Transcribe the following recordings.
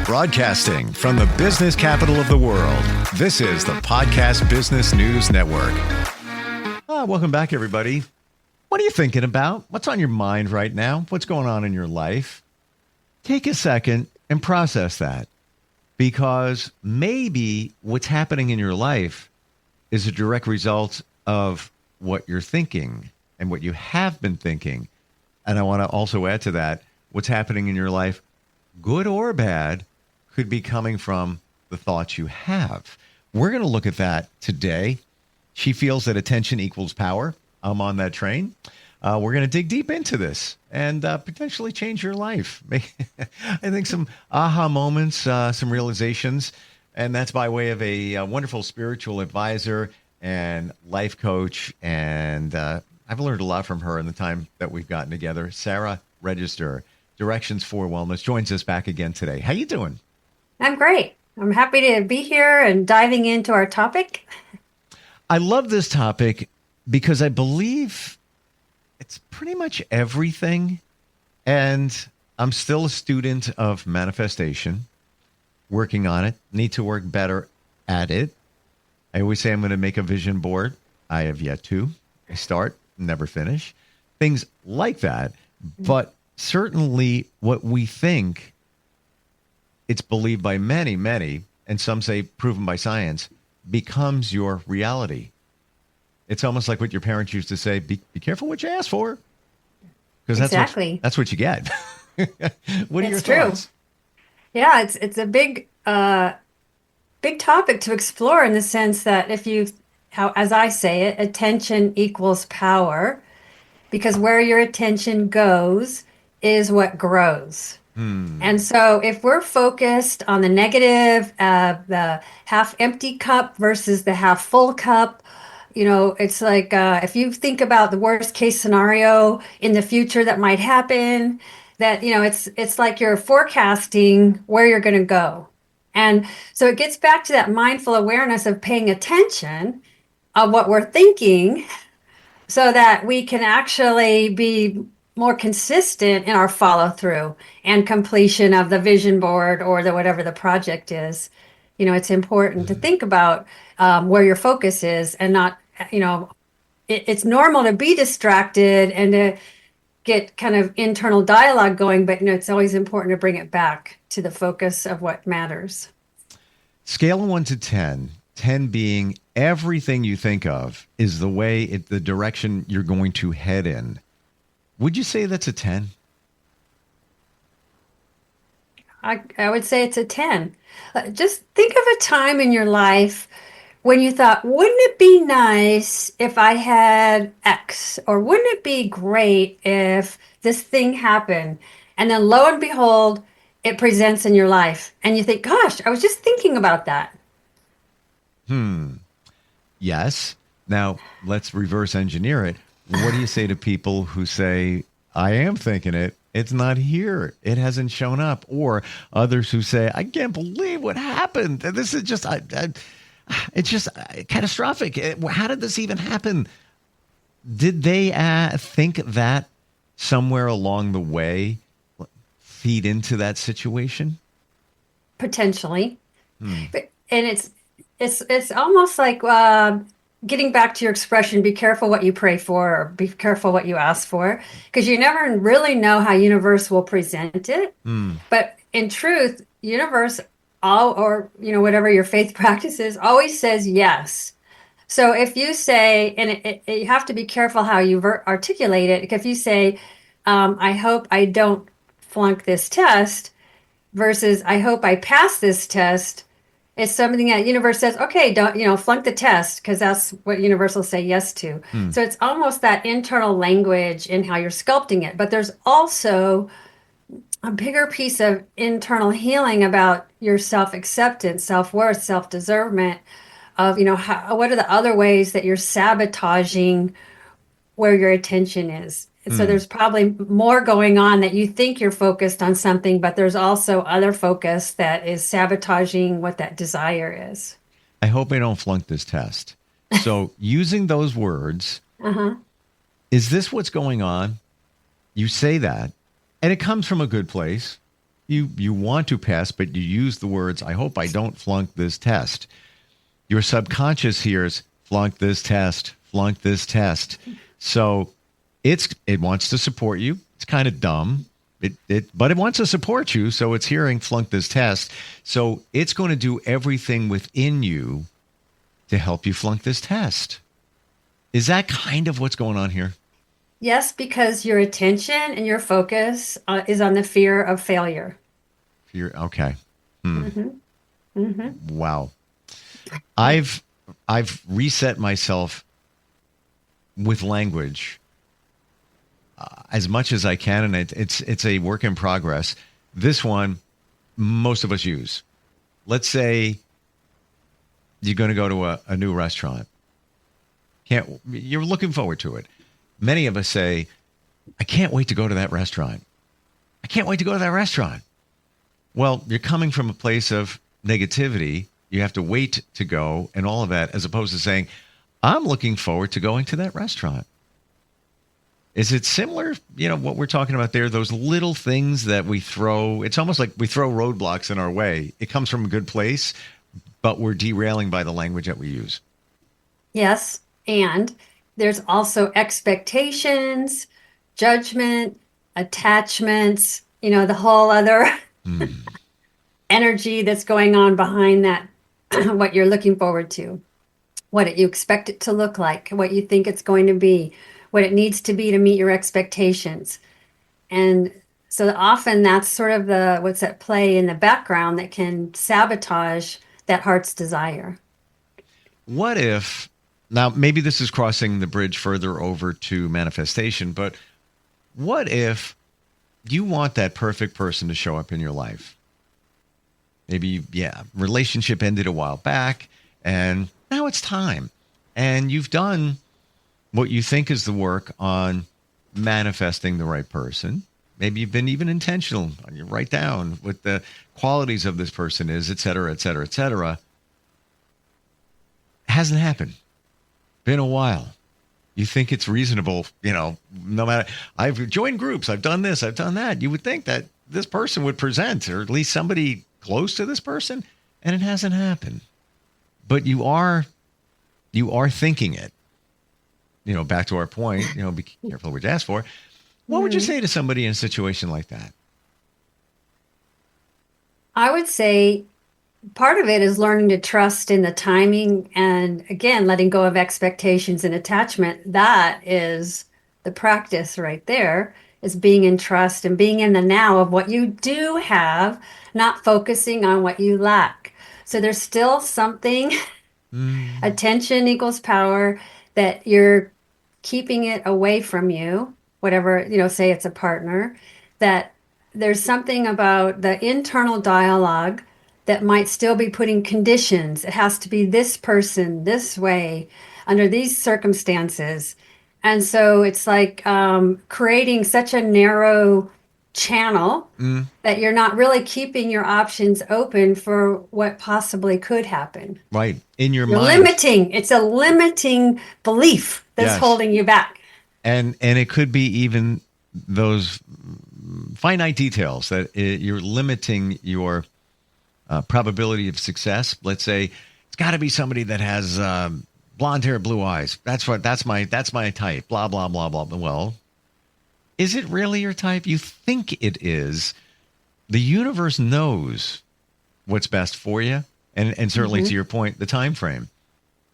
Broadcasting from the business capital of the world, this is the Podcast Business News Network. Welcome back, everybody. What are you thinking about? What's on your mind right now? What's going on in your life? Take a second and process that, because maybe what's happening in your life is a direct result of what you're thinking and what you have been thinking. And I want to also add to that, what's happening in your life, good or bad, could be coming from the thoughts you have. We're going to look at that today. She feels that attention equals power. I'm on that train. We're going to dig deep into this and potentially change your life. I think some aha moments, some realizations, and that's by way of a wonderful spiritual advisor and life coach. And I've learned a lot from her in the time that we've gotten together. Sara, Regester, Directions for Wellness, joins us back again today. How you doing? I'm great. I'm happy to be here and diving into our topic. I love this topic because I believe it's pretty much everything. And I'm still a student of manifestation, working on it, need to work better at it. I always say I'm going to make a vision board. I have yet to. I start, never finish. Things like that. But certainly what we think, it's believed by many, many, and some say proven by science, becomes your reality. It's almost like what your parents used to say, be careful what you ask for. Because that's what you get. What are your thoughts? True. Yeah, it's a big topic to explore, in the sense that as I say it, attention equals power, because where your attention goes is what grows. And so if we're focused on the negative, the half empty cup versus the half full cup, it's like if you think about the worst case scenario in the future that might happen, that, it's like you're forecasting where you're going to go. And so it gets back to that mindful awareness of paying attention of what we're thinking, so that we can actually be more consistent in our follow through and completion of the vision board or whatever the project is. It's important to think about where your focus is, and not, it's normal to be distracted and to get kind of internal dialogue going, but it's always important to bring it back to the focus of what matters. Scale of 1 to 10, 10 being everything you think of is the way, the direction you're going to head in. Would you say that's a 10? I would say it's a 10. Just think of a time in your life when you thought, wouldn't it be nice if I had X? Or wouldn't it be great if this thing happened? And then lo and behold, it presents in your life. And you think, gosh, I was just thinking about that. Yes. Now, let's reverse engineer it. What do you say to people who say, I am thinking it, it's not here, it hasn't shown up? Or others who say, I can't believe what happened. This is just, it's just catastrophic. How did this even happen? Did they think that somewhere along the way feed into that situation? Potentially. And it's almost like getting back to your expression, be careful what you pray for, or be careful what you ask for, because you never really know how universe will present it. But in truth, universe, or whatever your faith practice is, always says yes. So if you say, and you have to be careful how you articulate it. If you say, I hope I don't flunk this test, versus I hope I pass this test, it's something that universe says, okay, don't, flunk the test, because that's what universe will say yes to. So it's almost that internal language in how you're sculpting it. But there's also a bigger piece of internal healing about your self-acceptance, self-worth, self-deservement of, what are the other ways that you're sabotaging where your attention is. So there's probably more going on that you think you're focused on something, but there's also other focus that is sabotaging what that desire is. I hope I don't flunk this test. So using those words, is this what's going on? You say that, and it comes from a good place. you want to pass, but you use the words, I hope I don't flunk this test. Your subconscious hears, flunk this test, flunk this test. So it wants to support you. It's kind of dumb. But it wants to support you, so it's hearing flunk this test. So it's going to do everything within you to help you flunk this test. Is that kind of what's going on here? Yes, because your attention and your focus is on the fear of failure. Okay. Mm-hmm. Mm-hmm. Wow. I've reset myself with language as much as I can, and it's a work in progress. This one, most of us use. Let's say you're going to go to a new restaurant. You're looking forward to it. Many of us say, I can't wait to go to that restaurant. I can't wait to go to that restaurant. Well, you're coming from a place of negativity. You have to wait to go and all of that, as opposed to saying, I'm looking forward to going to that restaurant. Is it similar, what we're talking about there, those little things that we throw? It's almost like we throw roadblocks in our way. It comes from a good place, but we're derailing by the language that we use. Yes, and there's also expectations, judgment, attachments, the whole other energy that's going on behind that, what you're looking forward to, what you expect it to look like, what you think it's going to be, what it needs to be to meet your expectations. And so often that's sort of what's at play in the background that can sabotage that heart's desire. What if, now maybe this is crossing the bridge further over to manifestation, but what if you want that perfect person to show up in your life? Maybe, relationship ended a while back and now it's time. And you've done what you think is the work on manifesting the right person. Maybe you've been even intentional. You write down what the qualities of this person is, et cetera, et cetera, et cetera. Hasn't happened. Been a while. You think it's reasonable, no matter, I've joined groups, I've done this, I've done that. You would think that this person would present, or at least somebody close to this person, and it hasn't happened. But you are thinking it. Back to our point, be careful what you ask for. What would you say to somebody in a situation like that? I would say part of it is learning to trust in the timing and, again, letting go of expectations and attachment. That is the practice right there, is being in trust and being in the now of what you do have, not focusing on what you lack. So there's still something, attention equals power, that you're keeping it away from you, whatever, say it's a partner, that there's something about the internal dialogue that might still be putting conditions. It has to be this person, this way, under these circumstances. And so it's like creating such a narrow channel that you're not really keeping your options open for what possibly could happen. Right. In your You're mind. limiting. It's a limiting belief that's holding you back. And it could be even those finite details that you're limiting your probability of success. Let's say it's got to be somebody that has blonde hair, blue eyes. That's my type. Blah blah blah blah. Well, is it really your type? You think it is. The universe knows what's best for you, and certainly to your point, the time frame.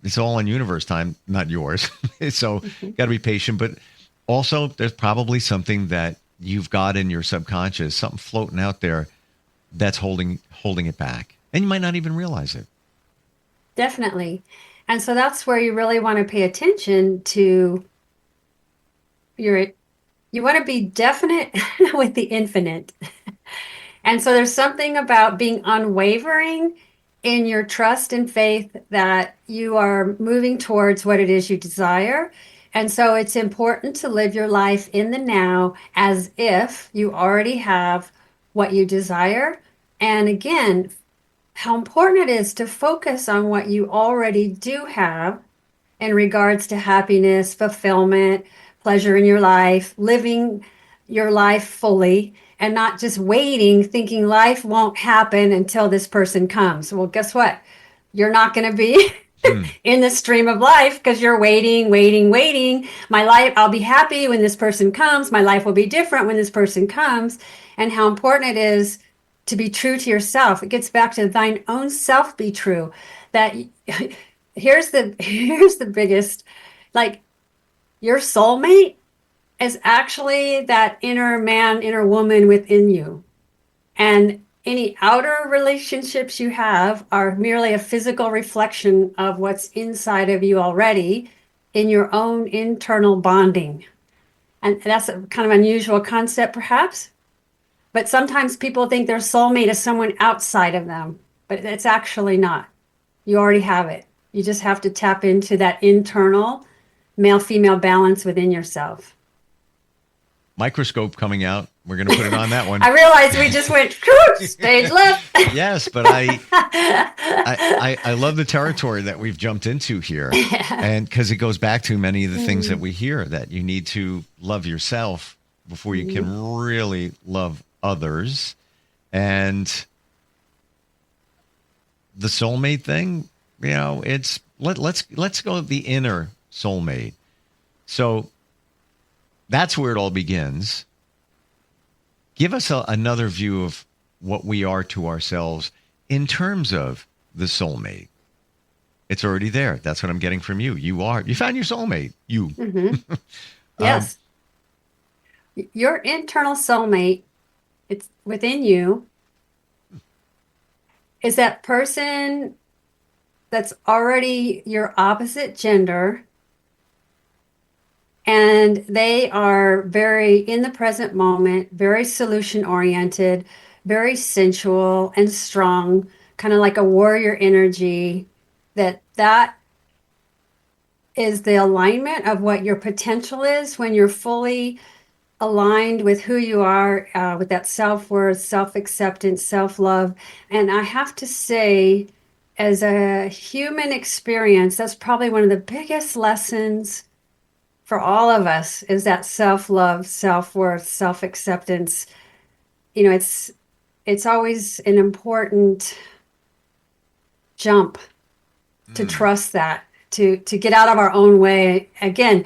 It's all on universe time, not yours. So got to be patient. But also, there's probably something that you've got in your subconscious, something floating out there that's holding it back. And you might not even realize it. Definitely. And so that's where you really want to pay attention to you want to be definite with the infinite. And so there's something about being unwavering in your trust and faith that you are moving towards what it is you desire. And so it's important to live your life in the now as if you already have what you desire. And again, how important it is to focus on what you already do have in regards to happiness, fulfillment, pleasure in your life, living your life fully and not just waiting, thinking life won't happen until this person comes. Well, guess what? You're not going to be in the stream of life because you're waiting, waiting, waiting. My life, I'll be happy when this person comes. My life will be different when this person comes. And how important it is to be true to yourself. It gets back to thine own self be true. That here's the biggest, like, your soulmate is actually that inner man, inner woman within you. And any outer relationships you have are merely a physical reflection of what's inside of you already in your own internal bonding. And that's a kind of unusual concept, perhaps. But sometimes people think their soulmate is someone outside of them, but it's actually not. You already have it. You just have to tap into that internal male-female balance within yourself. Microscope coming out. We're going to put it on that one. I realized we just went stage left. Yes, but I love the territory that we've jumped into here. And because it goes back to many of the things that we hear, that you need to love yourself before you can really love others. And the soulmate thing, you know, it's let's go with the inner soulmate. So that's where it all begins. Give us another view of what we are to ourselves in terms of the soulmate. It's already there. That's what I'm getting from you. You found your soulmate. You. Mm-hmm. Yes. Your internal soulmate, it's within you, is that person that's already your opposite gender. And they are very in the present moment, very solution oriented, very sensual and strong, kind of like a warrior energy. That is the alignment of what your potential is when you're fully aligned with who you are, with that self-worth, self-acceptance, self-love. And I have to say, as a human experience, that's probably one of the biggest lessons for all of us, is that self-love, self-worth, self-acceptance. You know, it's always an important jump to trust that, to get out of our own way. Again,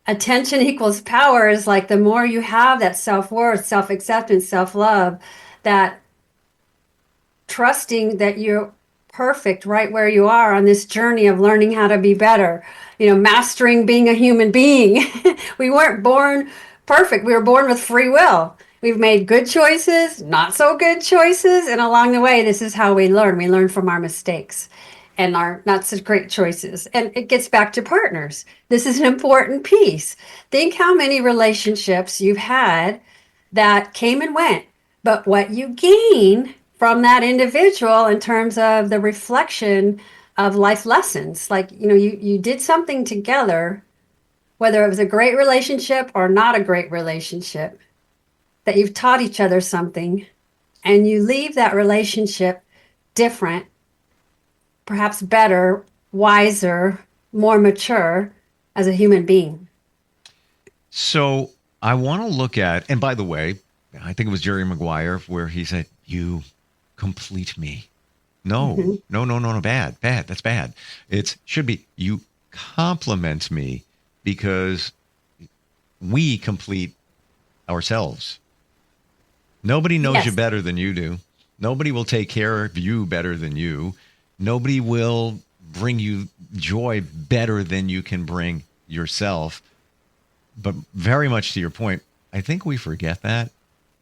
attention equals power is like the more you have that self-worth, self-acceptance, self-love, that trusting that you're perfect right where you are on this journey of learning how to be better, you know, mastering being a human being. We weren't born perfect. We were born with free will. We've made good choices, not so good choices. And along the way, this is how we learn. We learn from our mistakes and our not so great choices. And it gets back to partners. This is an important piece. Think how many relationships you've had that came and went, but what you gain from that individual in terms of the reflection of life lessons. Like, you know, you did something together, whether it was a great relationship or not a great relationship, that you've taught each other something, and you leave that relationship different, perhaps better, wiser, more mature as a human being. So I want to look at, and by the way, I think it was Jerry Maguire where he said, "You complete me." No, no, bad. That's bad. It should be, you compliment me, because we complete ourselves. Nobody knows you better than you do. Nobody will take care of you better than you. Nobody will bring you joy better than you can bring yourself. But very much to your point, I think we forget that,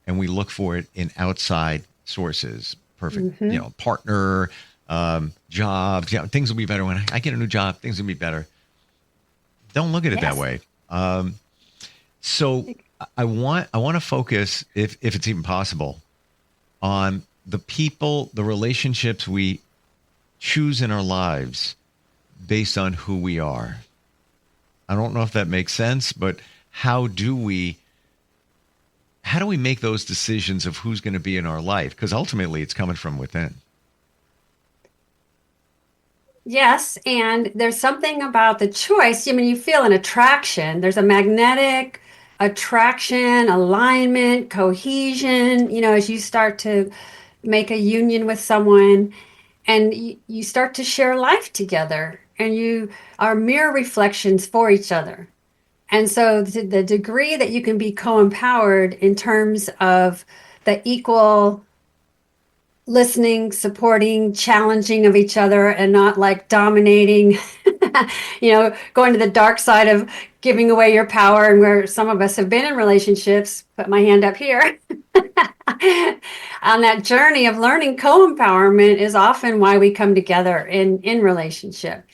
and we look for it in outside sources. Perfect, you know, partner, jobs, you know, things will be better when I get a new job. Things will be better. Don't look at it that way. So I want to focus, if it's even possible, on the people, the relationships we choose in our lives based on who we are. I don't know if that makes sense, but how do we make those decisions of who's going to be in our life? Because ultimately it's coming from within. Yes, and there's something about the choice. I mean, you feel an attraction. There's a magnetic attraction, alignment, cohesion, as you start to make a union with someone and you start to share life together and you are mirror reflections for each other. And so the degree that you can be co-empowered in terms of the equal listening, supporting, challenging of each other and not like dominating, going to the dark side of giving away your power, and where some of us have been in relationships, put my hand up here. On that journey of learning co-empowerment is often why we come together in relationship.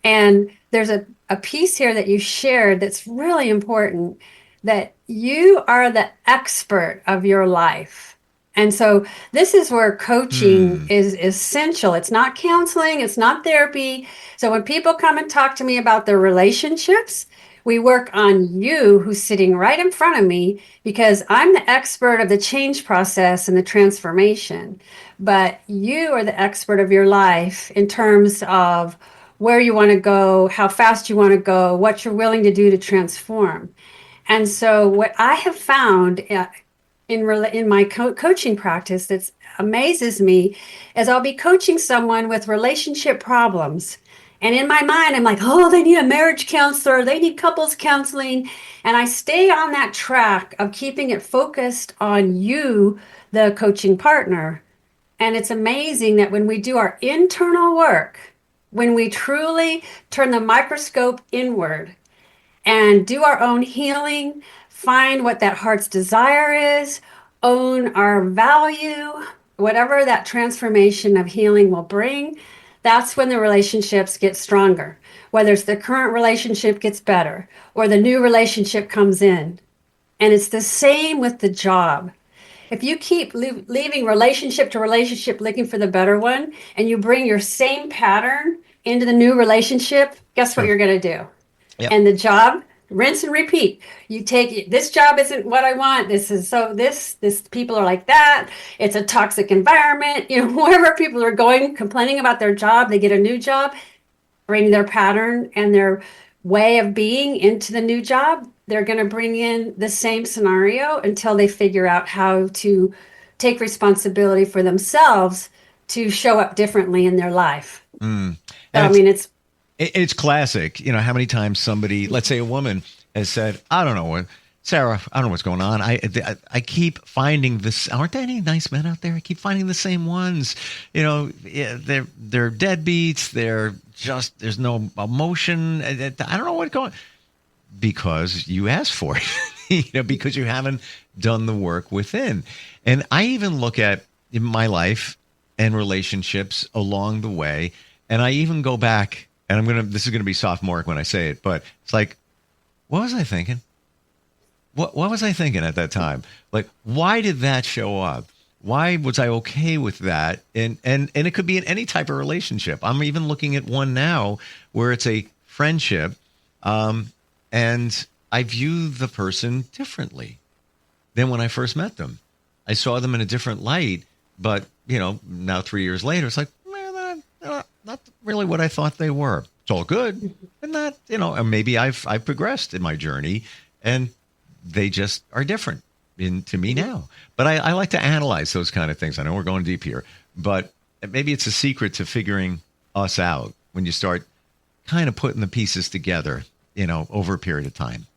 And there's a piece here that you shared that's really important, that you are the expert of your life. And so this is where coaching is essential. It's not counseling, it's not therapy. So when people come and talk to me about their relationships, we work on you who's sitting right in front of me, because I'm the expert of the change process and the transformation. But you are the expert of your life in terms of where you want to go, how fast you want to go, what you're willing to do to transform. And so what I have found in my coaching practice that amazes me is I'll be coaching someone with relationship problems. And in my mind, I'm like, oh, they need a marriage counselor, they need couples counseling. And I stay on that track of keeping it focused on you, the coaching partner. And it's amazing that when we do our internal work, when we truly turn the microscope inward and do our own healing, find what that heart's desire is, own our value, whatever that transformation of healing will bring, that's when the relationships get stronger. Whether it's the current relationship gets better or the new relationship comes in. And it's the same with the job. If you keep leaving relationship to relationship looking for the better one, and you bring your same pattern into the new relationship, guess what you're going to do? Yep. And the job, rinse and repeat. You take, this job isn't what I want. This people are like that. It's a toxic environment. Wherever people are going, complaining about their job, they get a new job, bring their pattern and their way of being into the new job. They're going to bring in the same scenario until they figure out how to take responsibility for themselves to show up differently in their life. And so, it's classic. How many times somebody, let's say a woman, has said, I don't know, Sara, I don't know what's going on. I keep finding this. Aren't there any nice men out there? I keep finding the same ones. They're deadbeats. They're just, there's no emotion. I don't know what's going on. Because you asked for it, because you haven't done the work within. And I even look at in my life and relationships along the way, and I even go back, and this is going to be sophomoric when I say it, but it's like, what was I thinking? What was I thinking at that time? Like, why did that show up? Why was I okay with that? And it could be in any type of relationship. I'm even looking at one now where it's a friendship, and I view the person differently than when I first met them. I saw them in a different light, but, now 3 years later, it's like, not really what I thought they were. It's all good. And not, and maybe I've progressed in my journey, and they just are different to me now. But I like to analyze those kind of things. I know we're going deep here, but maybe it's a secret to figuring us out when you start kind of putting the pieces together, over a period of time.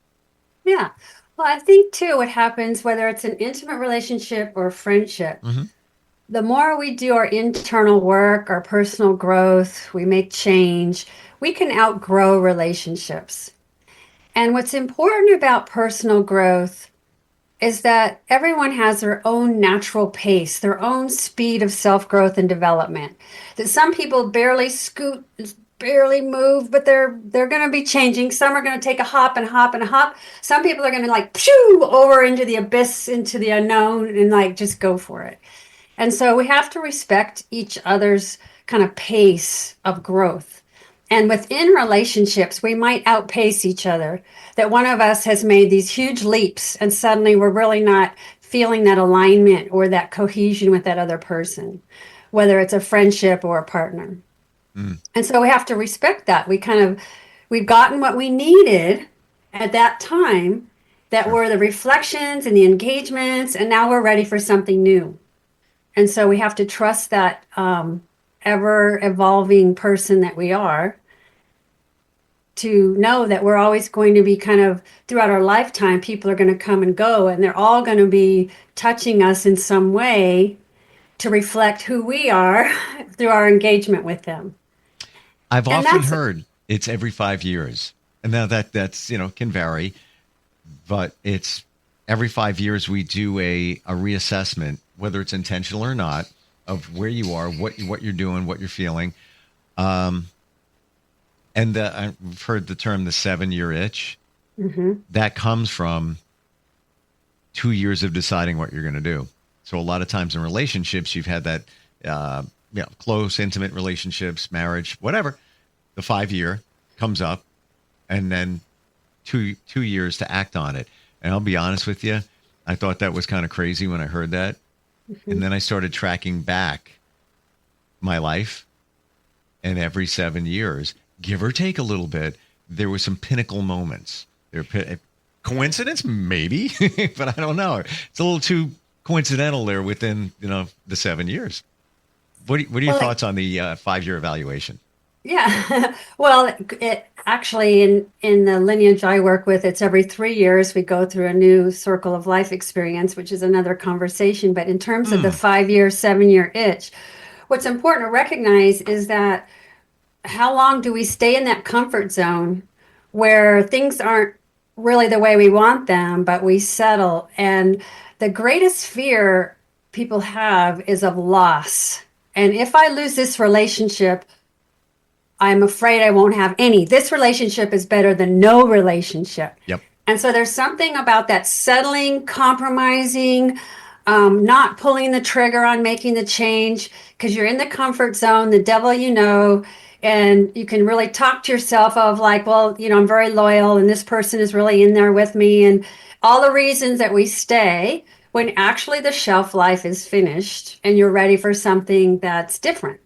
Yeah. Well, I think too, what happens, whether it's an intimate relationship or friendship, the more we do our internal work, our personal growth, we make change, we can outgrow relationships. And what's important about personal growth is that everyone has their own natural pace, their own speed of self-growth and development. That some people barely move, but they're going to be changing. Some are going to take a hop and a hop and a hop. Some people are going to pshoo over into the abyss, into the unknown, and just go for it. And so we have to respect each other's kind of pace of growth. And within relationships, we might outpace each other. That one of us has made these huge leaps, and suddenly we're really not feeling that alignment or that cohesion with that other person, whether it's a friendship or a partner. And so we have to respect that. We've gotten what we needed at that time, that we're the reflections and the engagements, and now we're ready for something new. And so we have to trust that ever evolving person that we are, to know that we're always going to be kind of throughout our lifetime, people are going to come and go, and they're all going to be touching us in some way to reflect who we are through our engagement with them. I've often heard it's every 5 years. And now that's, can vary, but it's every 5 years we do a reassessment, whether it's intentional or not, of where you are, what you're doing, what you're feeling. And I've heard the term the 7-year itch. Mm-hmm. That comes from 2 years of deciding what you're going to do. So a lot of times in relationships, you've had that close, intimate relationships, marriage, whatever. The 5-year comes up, and then two years to act on it. And I'll be honest with you, I thought that was kind of crazy when I heard that. Mm-hmm. And then I started tracking back my life, and every 7 years, give or take a little bit, there were some pinnacle moments. Coincidence? Maybe, but I don't know. It's a little too coincidental there within, the 7 years. What are your thoughts on the 5-year evaluation? Yeah, well, it actually in the lineage I work with, it's every 3 years we go through a new circle of life experience, which is another conversation. But in terms of the 5-year, 7-year itch, what's important to recognize is that how long do we stay in that comfort zone where things aren't really the way we want them, but we settle. And the greatest fear people have is of loss. And if I lose this relationship, I'm afraid I won't have any. This relationship is better than no relationship. Yep. And so there's something about that settling, compromising, not pulling the trigger on making the change, because you're in the comfort zone, the devil and you can really talk to yourself of like, well, I'm very loyal and this person is really in there with me, and all the reasons that we stay when actually the shelf life is finished and you're ready for something that's different.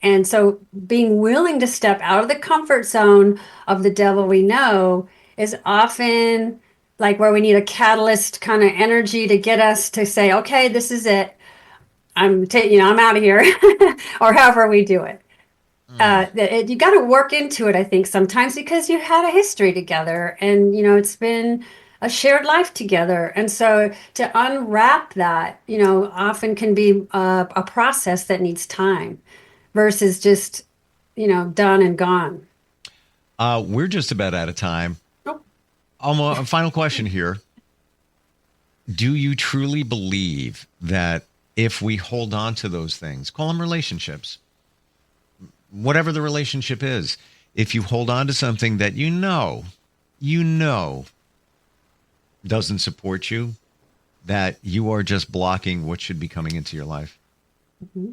And so being willing to step out of the comfort zone of the devil we know is often like where we need a catalyst kind of energy to get us to say, okay, this is it. I'm out of here, or however we do it. You got to work into it, I think, sometimes because you had a history together and, it's been a shared life together. And so to unwrap that, often can be a process that needs time versus just, done and gone. We're just about out of time. Oh. A final question here. Do you truly believe that if we hold on to those things, call them relationships, whatever the relationship is, if you hold on to something that you know doesn't support you, that you are just blocking what should be coming into your life? Mm-hmm.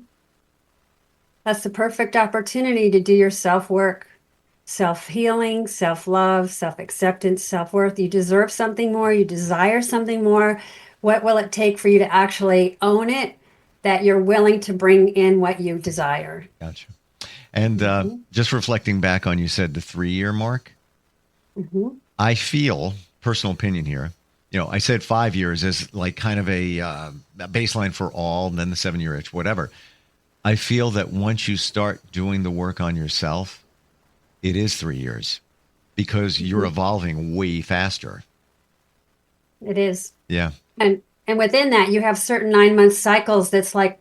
That's the perfect opportunity to do your self-work, self-healing, self-love, self-acceptance, self-worth. You deserve something more. You desire something more. What will it take for you to actually own it, that you're willing to bring in what you desire? Gotcha. And just reflecting back on, you said the 3-year mark. Mm-hmm. I feel, personal opinion here, I said 5 years as like kind of a baseline for all, and then the 7-year itch, whatever. I feel that once you start doing the work on yourself, it is 3 years because you're evolving way faster. It is. Yeah. And within that, you have certain 9-month cycles that's like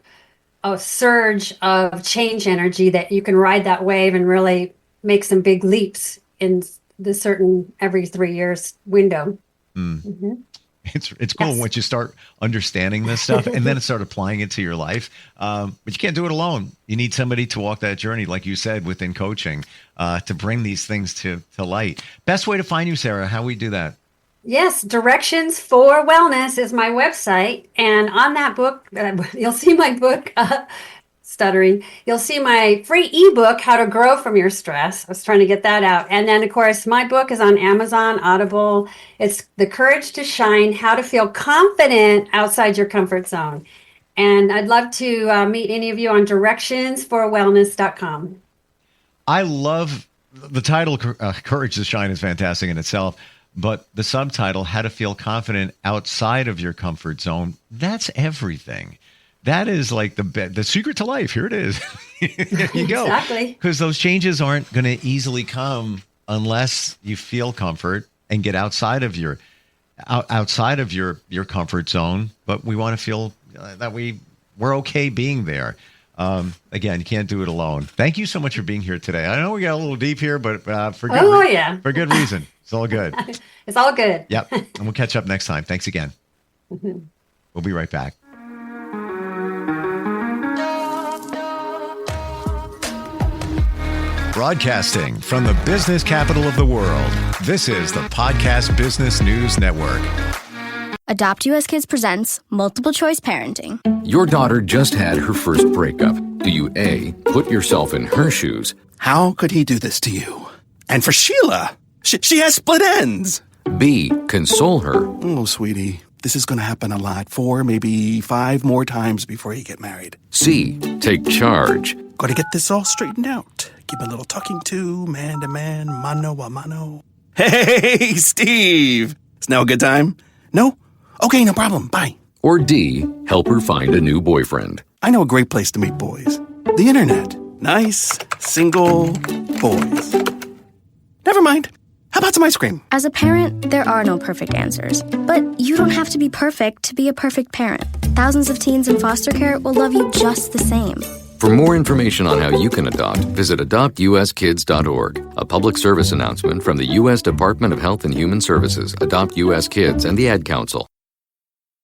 a surge of change energy that you can ride that wave and really make some big leaps in the certain every 3 years window. Mm-hmm. It's cool once you start understanding this stuff and then start applying it to your life. But you can't do it alone. You need somebody to walk that journey, like you said, within coaching, to bring these things to light. Best way to find you, Sara, how we do that? Yes, Directions for Wellness is my website. And on that book, you'll see my book, Stuttering. You'll see my free ebook, How to Grow from Your Stress. I was trying to get that out. And then, of course, my book is on Amazon, Audible. It's The Courage to Shine, How to Feel Confident Outside Your Comfort Zone. And I'd love to meet any of you on directionsforwellness.com. I love the title, Courage to Shine is fantastic in itself. But the subtitle, How to Feel Confident Outside of Your Comfort Zone, that's everything. That is like the secret to life. Here it is. There you go. Exactly. Because those changes aren't going to easily come unless you feel comfort and get outside of your comfort zone. But we want to feel that we're okay being there. Again, you can't do it alone. Thank you so much for being here today. I know we got a little deep here, but for good reason. It's all good. It's all good. Yep. And we'll catch up next time. Thanks again. We'll be right back. Broadcasting from the business capital of the world, this is the Podcast Business News Network. Adopt US Kids presents Multiple Choice Parenting. Your daughter just had her first breakup. Do you A, put yourself in her shoes? How could he do this to you? And for Sheila, she has split ends. B, console her? Oh, sweetie, this is going to happen a lot. 4, maybe 5 more times before you get married. C, take charge? Got to get this all straightened out. Give a little talking to, man to man, mano a mano. Hey, Steve! Is now a good time? No? Okay, no problem. Bye. Or D, help her find a new boyfriend? I know a great place to meet boys. The internet. Nice, single boys. Never mind. How about some ice cream? As a parent, there are no perfect answers. But you don't have to be perfect to be a perfect parent. Thousands of teens in foster care will love you just the same. For more information on how you can adopt, visit adoptuskids.org. A public service announcement from the U.S. Department of Health and Human Services, Adopt U.S. Kids, and the Ad Council.